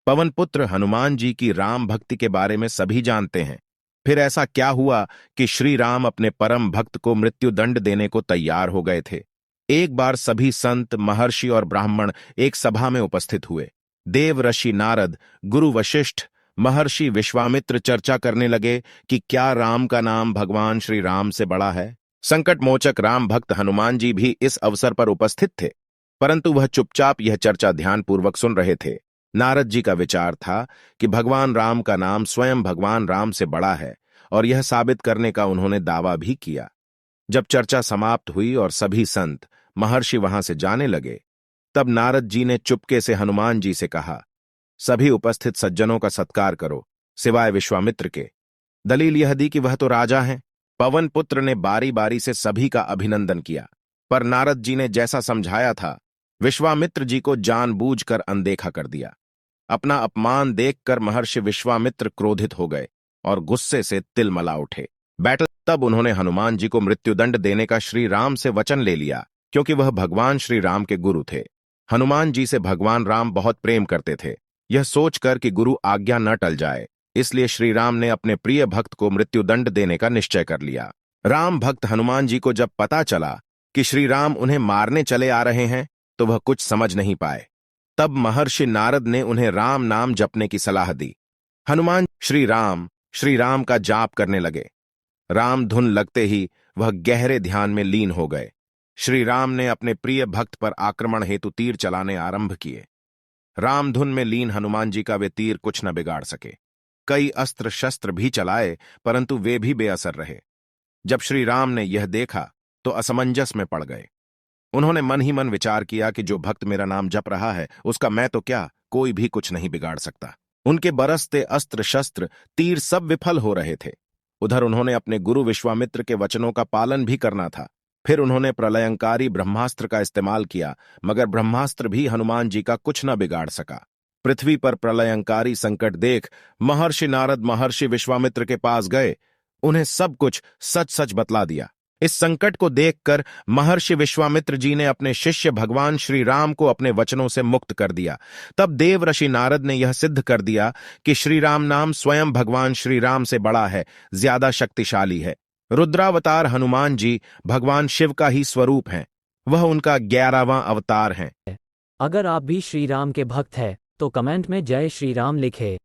पवन पुत्र हनुमान जी की राम भक्ति के बारे में सभी जानते हैं। फिर ऐसा क्या हुआ कि श्री राम अपने परम भक्त को मृत्युदंड देने को तैयार हो गए थे। एक बार सभी संत, महर्षि और ब्राह्मण एक सभा में उपस्थित हुए। देव ऋषि नारद, गुरु वशिष्ठ, महर्षि विश्वामित्र चर्चा करने लगे कि क्या राम का नाम भगवान श्री राम से बड़ा है। संकट मोचक राम भक्त हनुमान जी भी इस अवसर पर उपस्थित थे, परंतु वह चुपचाप यह चर्चा ध्यानपूर्वक सुन रहे थे। नारद जी का विचार था कि भगवान राम का नाम स्वयं भगवान राम से बड़ा है, और यह साबित करने का उन्होंने दावा भी किया। जब चर्चा समाप्त हुई और सभी संत, महर्षि वहां से जाने लगे, तब नारद जी ने चुपके से हनुमान जी से कहा, सभी उपस्थित सज्जनों का सत्कार करो, सिवाय विश्वामित्र के। दलील यह दी कि वह तो राजा हैं। पवन पुत्र ने बारी बारी से सभी का अभिनंदन किया, पर नारद जी ने जैसा समझाया था, विश्वामित्र जी को जानबूझकर अनदेखा कर दिया। अपना अपमान देखकर महर्षि विश्वामित्र क्रोधित हो गए और गुस्से से तिलमला उठे। तब उन्होंने हनुमान जी को मृत्युदंड देने का श्री राम से वचन ले लिया, क्योंकि वह भगवान श्री राम के गुरु थे। हनुमान जी से भगवान राम बहुत प्रेम करते थे। यह सोचकर कि गुरु आज्ञा न टल जाए, इसलिए श्री राम ने अपने प्रिय भक्त को मृत्युदंड देने का निश्चय कर लिया। राम भक्त हनुमान जी को जब पता चला कि श्री राम उन्हें मारने चले आ रहे हैं, तो वह कुछ समझ नहीं पाए। तब महर्षि नारद ने उन्हें राम नाम जपने की सलाह दी। हनुमान श्री राम का जाप करने लगे। राम धुन लगते ही वह गहरे ध्यान में लीन हो गए। श्री राम ने अपने प्रिय भक्त पर आक्रमण हेतु तीर चलाने आरंभ किए। रामधुन में लीन हनुमान जी का वे तीर कुछ न बिगाड़ सके। कई अस्त्र शस्त्र भी चलाए, परंतु वे भी बेअसर रहे। जब श्री राम ने यह देखा तो असमंजस में पड़ गए। उन्होंने मन ही मन विचार किया कि जो भक्त मेरा नाम जप रहा है, उसका मैं तो क्या, कोई भी कुछ नहीं बिगाड़ सकता। उनके बरसते अस्त्र शस्त्र, तीर सब विफल हो रहे थे। उधर उन्होंने अपने गुरु विश्वामित्र के वचनों का पालन भी करना था। फिर उन्होंने प्रलयंकारी ब्रह्मास्त्र का इस्तेमाल किया, मगर ब्रह्मास्त्र भी हनुमान जी का कुछ न बिगाड़ सका। पृथ्वी पर प्रलयंकारी संकट देख महर्षि नारद महर्षि विश्वामित्र के पास गए। उन्हें सब कुछ सच सच बतला दिया। इस संकट को देखकर महर्षि विश्वामित्र जी ने अपने शिष्य भगवान श्री राम को अपने वचनों से मुक्त कर दिया। तब देव ऋषि नारद ने यह सिद्ध कर दिया कि श्री राम नाम स्वयं भगवान श्री राम से बड़ा है, ज्यादा शक्तिशाली है। रुद्रावतार हनुमान जी भगवान शिव का ही स्वरूप हैं। वह उनका 11वां अवतार हैं। अगर आप भी श्री राम के भक्त हैं तो कमेंट में जय श्री राम लिखें।